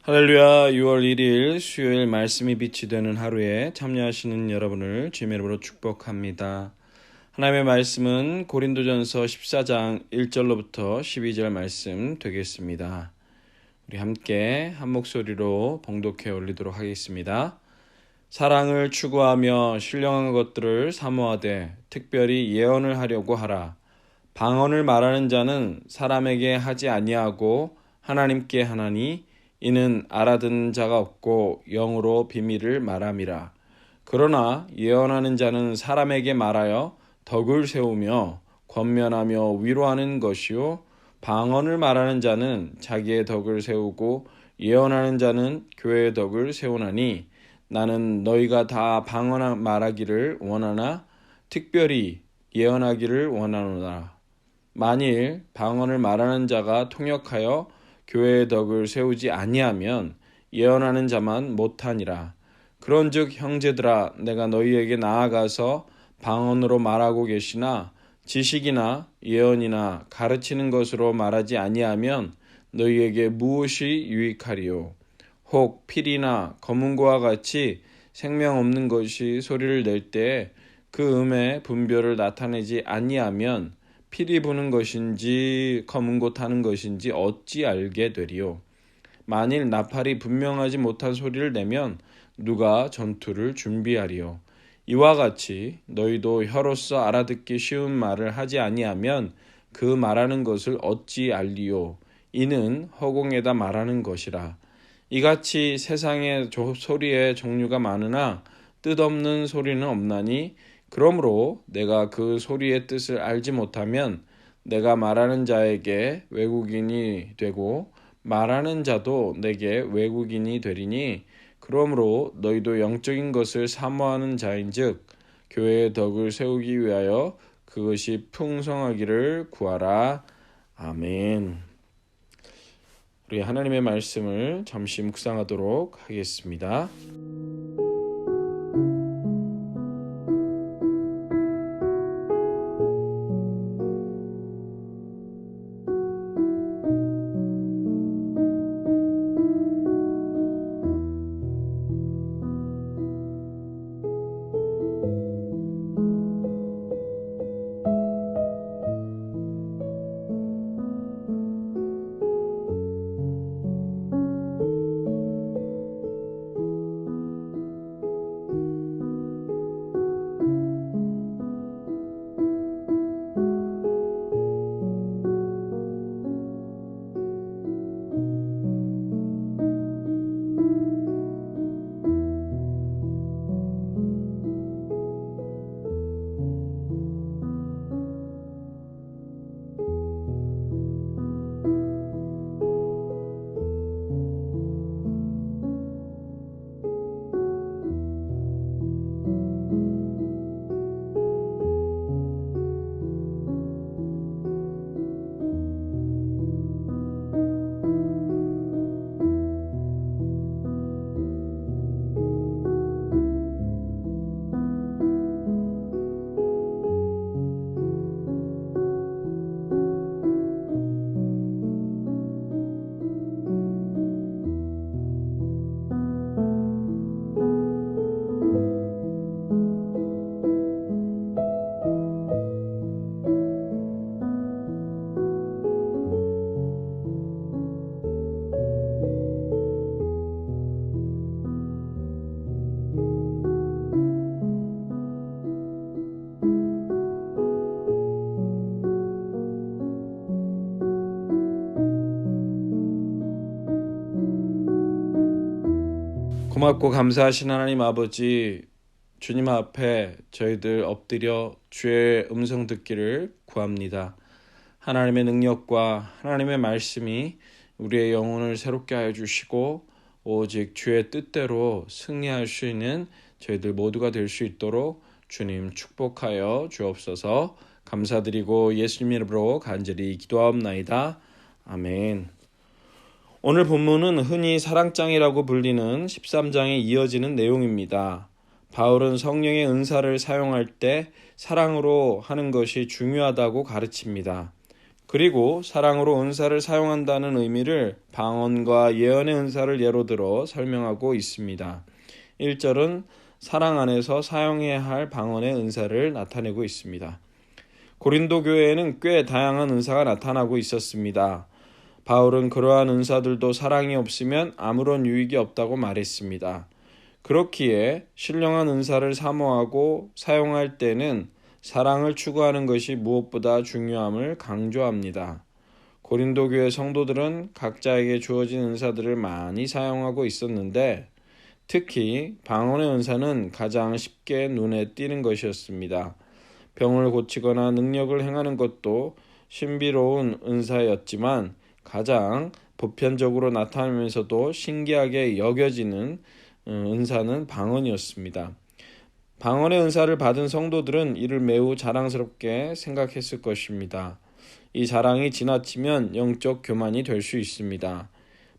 할렐루야. 6월 1일 수요일 말씀이 빛이 되는 하루에 참여하시는 여러분을 주님의 이름으로 축복합니다. 하나님의 말씀은 고린도전서 14장 1절로부터 12절 말씀 되겠습니다. 우리 함께 한 목소리로 봉독해 올리도록 하겠습니다. 사랑을 추구하며 신령한 것들을 사모하되 특별히 예언을 하려고 하라. 방언을 말하는 자는 사람에게 하지 아니하고 하나님께 하나니 이는 알아듣는 자가 없고 영으로 비밀을 말함이라. 그러나 예언하는 자는 사람에게 말하여 덕을 세우며 권면하며 위로하는 것이요 방언을 말하는 자는 자기의 덕을 세우고 예언하는 자는 교회의 덕을 세우나니 나는 너희가 다 방언 말하기를 원하나 특별히 예언하기를 원하노라. 만일 방언을 말하는 자가 통역하여 교회의 덕을 세우지 아니하면 예언하는 자만 못하니라. 그런즉 형제들아 내가 너희에게 나아가서 방언으로 말하고 계시나 지식이나 예언이나 가르치는 것으로 말하지 아니하면 너희에게 무엇이 유익하리요. 혹 필이나 검은고와 같이 생명 없는 것이 소리를 낼 때에 그 음의 분별을 나타내지 아니하면 필이 부는 것인지 검은고 타는 것인지 어찌 알게 되리요. 만일 나팔이 분명하지 못한 소리를 내면 누가 전투를 준비하리요. 이와 같이 너희도 혀로서 알아듣기 쉬운 말을 하지 아니하면 그 말하는 것을 어찌 알리요. 이는 허공에다 말하는 것이라. 이같이 세상에 소리의 종류가 많으나 뜻없는 소리는 없나니 그러므로 내가 그 소리의 뜻을 알지 못하면 내가 말하는 자에게 외국인이 되고 말하는 자도 내게 외국인이 되리니 그러므로 너희도 영적인 것을 사모하는 자인즉 교회의 덕을 세우기 위하여 그것이 풍성하기를 구하라. 아멘. 우리 하나님의 말씀을 잠시 묵상하도록 하겠습니다. 고맙고 감사하신 하나님 아버지, 주님 앞에 저희들 엎드려 주의 음성 듣기를 구합니다. 하나님의 능력과 하나님의 말씀이 우리의 영혼을 새롭게 하여 주시고 오직 주의 뜻대로 승리할 수 있는 저희들 모두가 될 수 있도록 주님 축복하여 주옵소서. 감사드리고 예수님 이름으로 간절히 기도하옵나이다. 아멘. 오늘 본문은 흔히 사랑장이라고 불리는 13장에 이어지는 내용입니다. 바울은 성령의 은사를 사용할 때 사랑으로 하는 것이 중요하다고 가르칩니다. 그리고 사랑으로 은사를 사용한다는 의미를 방언과 예언의 은사를 예로 들어 설명하고 있습니다. 1절은 사랑 안에서 사용해야 할 방언의 은사를 나타내고 있습니다. 고린도 교회에는 꽤 다양한 은사가 나타나고 있었습니다. 바울은 그러한 은사들도 사랑이 없으면 아무런 유익이 없다고 말했습니다. 그렇기에 신령한 은사를 사모하고 사용할 때는 사랑을 추구하는 것이 무엇보다 중요함을 강조합니다. 고린도 교회 성도들은 각자에게 주어진 은사들을 많이 사용하고 있었는데 특히 방언의 은사는 가장 쉽게 눈에 띄는 것이었습니다. 병을 고치거나 능력을 행하는 것도 신비로운 은사였지만 가장 보편적으로 나타나면서도 신기하게 여겨지는 은사는 방언이었습니다. 방언의 은사를 받은 성도들은 이를 매우 자랑스럽게 생각했을 것입니다. 이 자랑이 지나치면 영적 교만이 될 수 있습니다.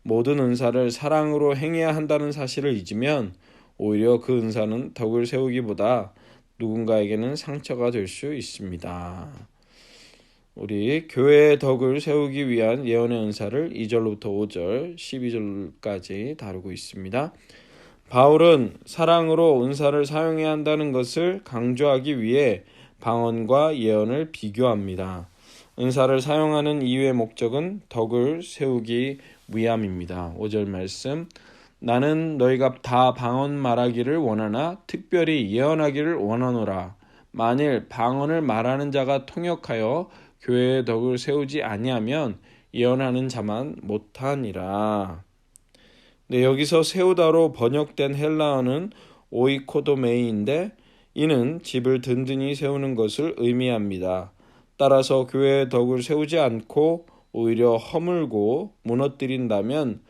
모든 은사를 사랑으로 행해야 한다는 사실을 잊으면 오히려 그 은사는 덕을 세우기보다 누군가에게는 상처가 될 수 있습니다. 우리 교회의 덕을 세우기 위한 예언의 은사를 2절로부터 5절, 12절까지 다루고 있습니다. 바울은 사랑으로 은사를 사용해야 한다는 것을 강조하기 위해 방언과 예언을 비교합니다. 은사를 사용하는 이유의 목적은 덕을 세우기 위함입니다. 5절 말씀, 나는 너희가 다 방언 말하기를 원하나 특별히 예언하기를 원하노라. 만일 방언을 말하는 자가 통역하여 교회의 덕을 세우지 아니하면 예언하는 자만 못하니라. 네, 여기서 세우다로 번역된 헬라어는 오이코도메이인데 이는 집을 든든히 세우는 것을 의미합니다. 따라서 교회의 덕을 세우지 않고 오히려 허물고 무너뜨린다면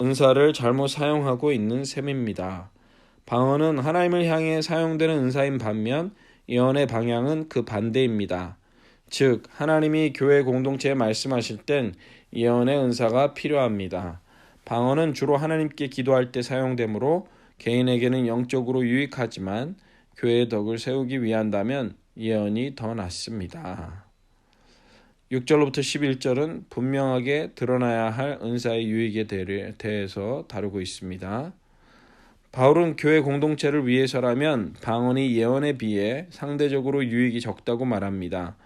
은사를 잘못 사용하고 있는 셈입니다. 방언은 하나님을 향해 사용되는 은사인 반면 예언의 방향은 그 반대입니다. 즉 하나님이 교회 공동체에 말씀하실 땐 예언의 은사가 필요합니다. 방언은 주로 하나님께 기도할 때 사용되므로 개인에게는 영적으로 유익하지만 교회의 덕을 세우기 위한다면 예언이 더 낫습니다. 6절로부터 11절은 분명하게 드러나야 할 은사의 유익에 대해서 다루고 있습니다. 바울은 교회 공동체를 위해서라면 방언이 예언에 비해 상대적으로 유익이 적다고 말합니다.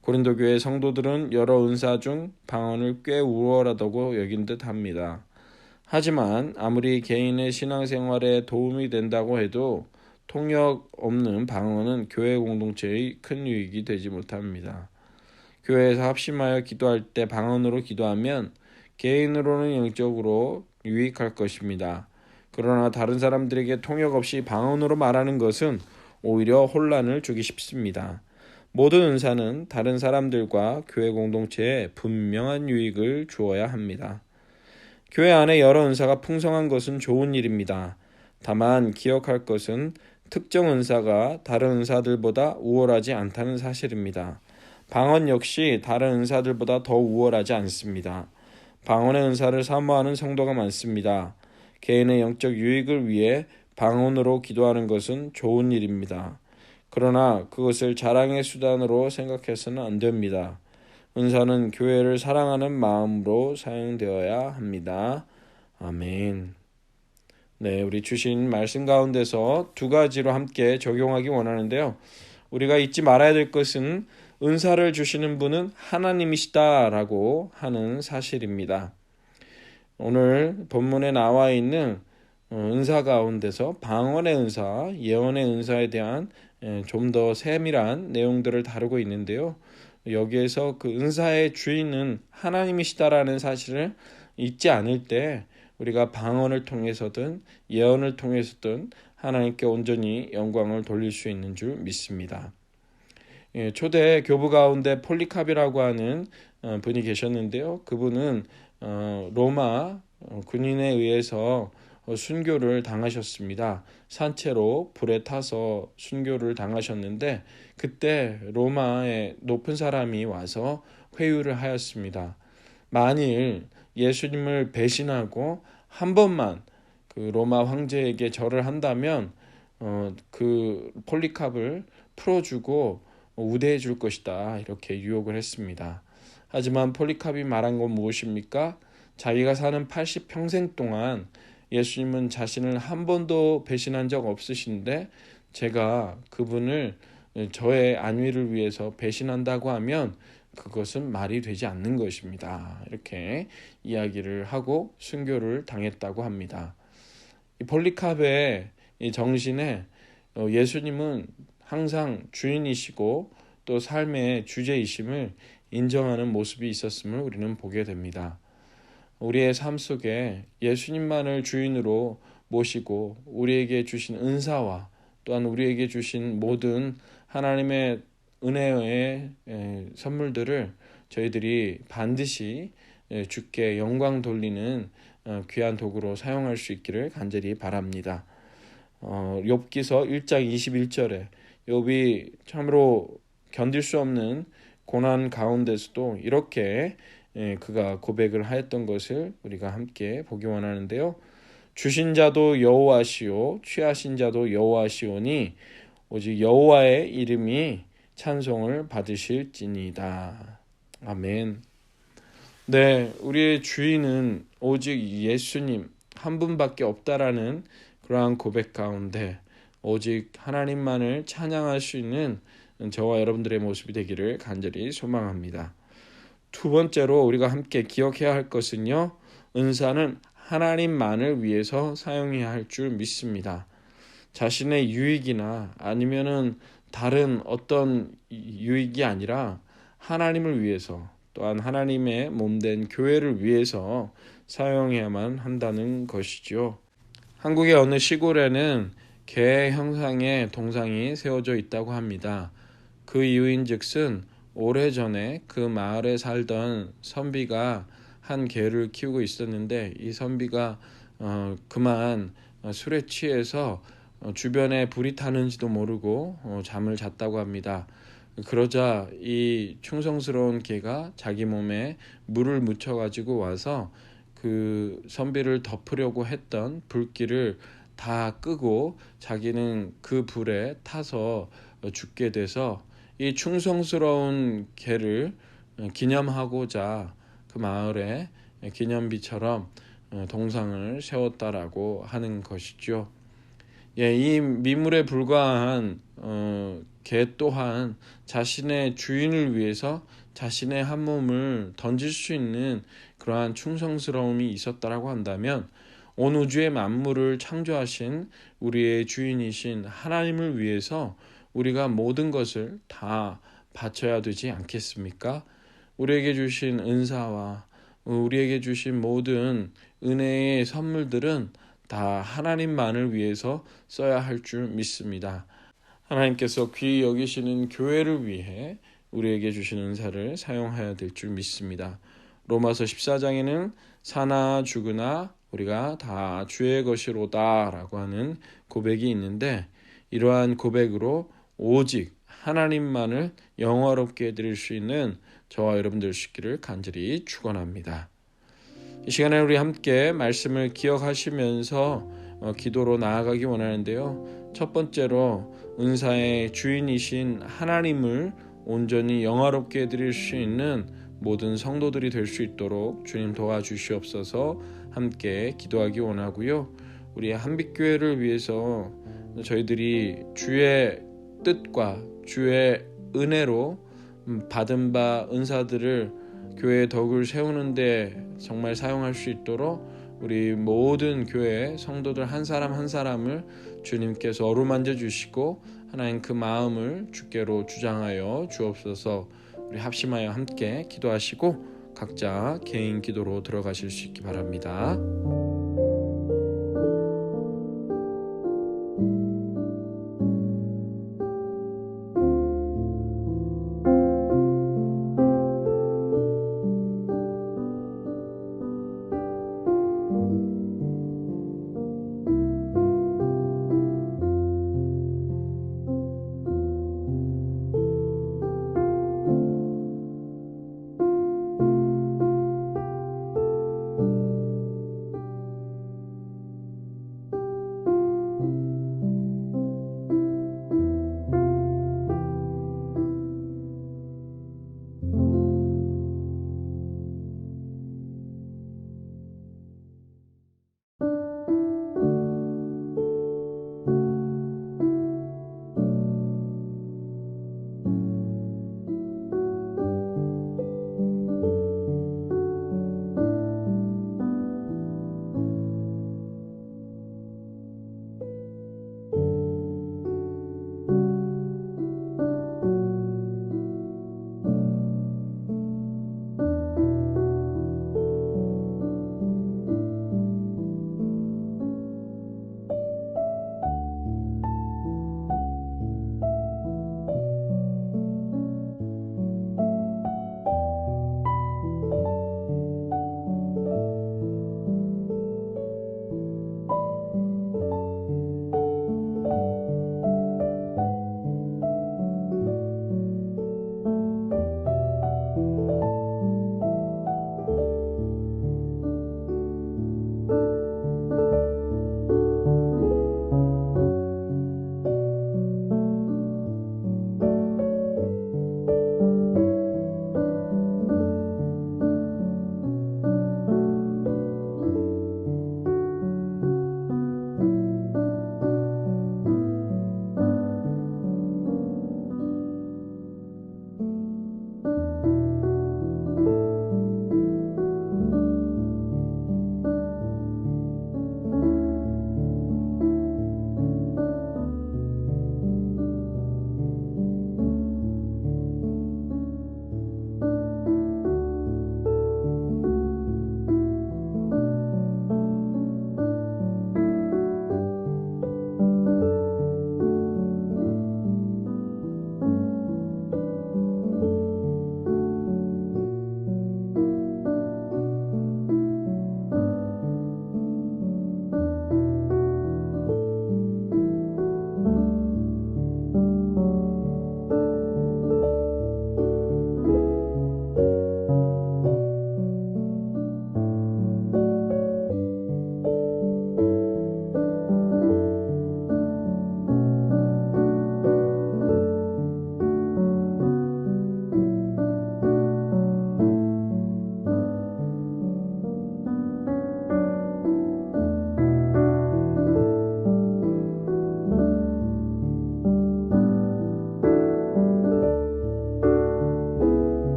고린도 교회 성도들은 여러 은사 중 방언을 꽤 우월하다고 여긴 듯 합니다. 하지만 아무리 개인의 신앙생활에 도움이 된다고 해도 통역 없는 방언은 교회 공동체의 큰 유익이 되지 못합니다. 교회에서 합심하여 기도할 때 방언으로 기도하면 개인으로는 영적으로 유익할 것입니다. 그러나 다른 사람들에게 통역 없이 방언으로 말하는 것은 오히려 혼란을 주기 쉽습니다. 모든 은사는 다른 사람들과 교회 공동체에 분명한 유익을 주어야 합니다. 교회 안에 여러 은사가 풍성한 것은 좋은 일입니다. 다만 기억할 것은 특정 은사가 다른 은사들보다 우월하지 않다는 사실입니다. 방언 역시 다른 은사들보다 더 우월하지 않습니다. 방언의 은사를 사모하는 성도가 많습니다. 개인의 영적 유익을 위해 방언으로 기도하는 것은 좋은 일입니다. 그러나 그것을 자랑의 수단으로 생각해서는 안 됩니다. 은사는 교회를 사랑하는 마음으로 사용되어야 합니다. 아멘. 네, 우리 주신 말씀 가운데서 두 가지로 함께 적용하기 원하는데요. 우리가 잊지 말아야 될 것은 은사를 주시는 분은 하나님이시다라고 하는 사실입니다. 오늘 본문에 나와 있는 은사 가운데서 방언의 은사, 예언의 은사에 대한 좀 더 세밀한 내용들을 다루고 있는데요. 여기에서 그 은사의 주인은 하나님이시다라는 사실을 잊지 않을 때 우리가 방언을 통해서든 예언을 통해서든 하나님께 온전히 영광을 돌릴 수 있는 줄 믿습니다. 초대 교부 가운데 폴리캅이라고 하는 분이 계셨는데요. 그분은 로마 군인에 의해서 순교를 당하셨습니다. 산채로 불에 타서 순교를 당하셨는데 그때 로마의 높은 사람이 와서 회유를 하였습니다. 만일 예수님을 배신하고 한 번만 그 로마 황제에게 절을 한다면 그 폴리캅을 풀어주고 우대해 줄 것이다 이렇게 유혹을 했습니다. 하지만 폴리캅이 말한 건 무엇입니까? 자기가 사는 80평생 동안 예수님은 자신을 한 번도 배신한 적 없으신데 제가 그분을 저의 안위를 위해서 배신한다고 하면 그것은 말이 되지 않는 것입니다. 이렇게 이야기를 하고 순교를 당했다고 합니다. 이 폴리캅의 이 정신에 예수님은 항상 주인이시고 또 삶의 주제이심을 인정하는 모습이 있었음을 우리는 보게 됩니다. 우리의 삶 속에 예수님만을 주인으로 모시고 우리에게 주신 은사와 또한 우리에게 주신 모든 하나님의 은혜의 선물들을 저희들이 반드시 주께 영광 돌리는 귀한 도구로 사용할 수 있기를 간절히 바랍니다. 욥기서 1장 21절에 욥이 참으로 견딜 수 없는 고난 가운데서도 이렇게 그가 고백을 하였던 것을 우리가 함께 보기 원하는데요. 주신 자도 여호와시오 취하신 자도 여호와시오니 오직 여호와의 이름이 찬송을 받으실지니이다. 아멘. 네, 우리의 주인은 오직 예수님 한 분밖에 없다라는 그러한 고백 가운데 오직 하나님만을 찬양할 수 있는 저와 여러분들의 모습이 되기를 간절히 소망합니다. 두 번째로 우리가 함께 기억해야 할 것은요. 은사는 하나님만을 위해서 사용해야 할 줄 믿습니다. 자신의 유익이나 아니면은 다른 어떤 유익이 아니라 하나님을 위해서 또한 하나님의 몸된 교회를 위해서 사용해야만 한다는 것이죠. 한국의 어느 시골에는 개 형상의 동상이 세워져 있다고 합니다. 그 이유인즉슨 오래전에 그 마을에 살던 선비가 한 개를 키우고 있었는데 이 선비가 그만 술에 취해서 주변에 불이 타는지도 모르고 잠을 잤다고 합니다. 그러자 이 충성스러운 개가 자기 몸에 물을 묻혀가지고 와서 그 선비를 덮으려고 했던 불길을 다 끄고 자기는 그 불에 타서 죽게 돼서 이 충성스러운 개를 기념하고자 그 마을에 기념비처럼 동상을 세웠다라고 하는 것이죠. 이 미물에 불과한 개 또한 자신의 주인을 위해서 자신의 한 몸을 던질 수 있는 그러한 충성스러움이 있었다라고 한다면 온 우주의 만물을 창조하신 우리의 주인이신 하나님을 위해서 우리가 모든 것을 다 바쳐야 되지 않겠습니까? 우리에게 주신 은사와 우리에게 주신 모든 은혜의 선물들은 다 하나님만을 위해서 써야 할 줄 믿습니다. 하나님께서 귀히 여기시는 교회를 위해 우리에게 주신 은사를 사용해야 될 줄 믿습니다. 로마서 14장에는 사나 죽으나 우리가 다 주의 것이로다 라고 하는 고백이 있는데 이러한 고백으로 오직 하나님만을 영화롭게 해드릴 수 있는 저와 여러분들 되시기를 간절히 축원합니다. 이 시간에 우리 함께 말씀을 기억하시면서 기도로 나아가기 원하는데요. 첫 번째로 은사의 주인이신 하나님을 온전히 영화롭게 해드릴 수 있는 모든 성도들이 될 수 있도록 주님 도와주시옵소서 함께 기도하기 원하고요. 우리 한빛교회를 위해서 저희들이 주의 뜻과 주의 은혜로 받은 바 은사들을 교회의 덕을 세우는데 정말 사용할 수 있도록 우리 모든 교회 성도들 한 사람 한 사람을 주님께서 어루만져 주시고 하나님 그 마음을 주께로 주장하여 주옵소서. 우리 합심하여 함께 기도하시고 각자 개인 기도로 들어가실 수 있기 바랍니다.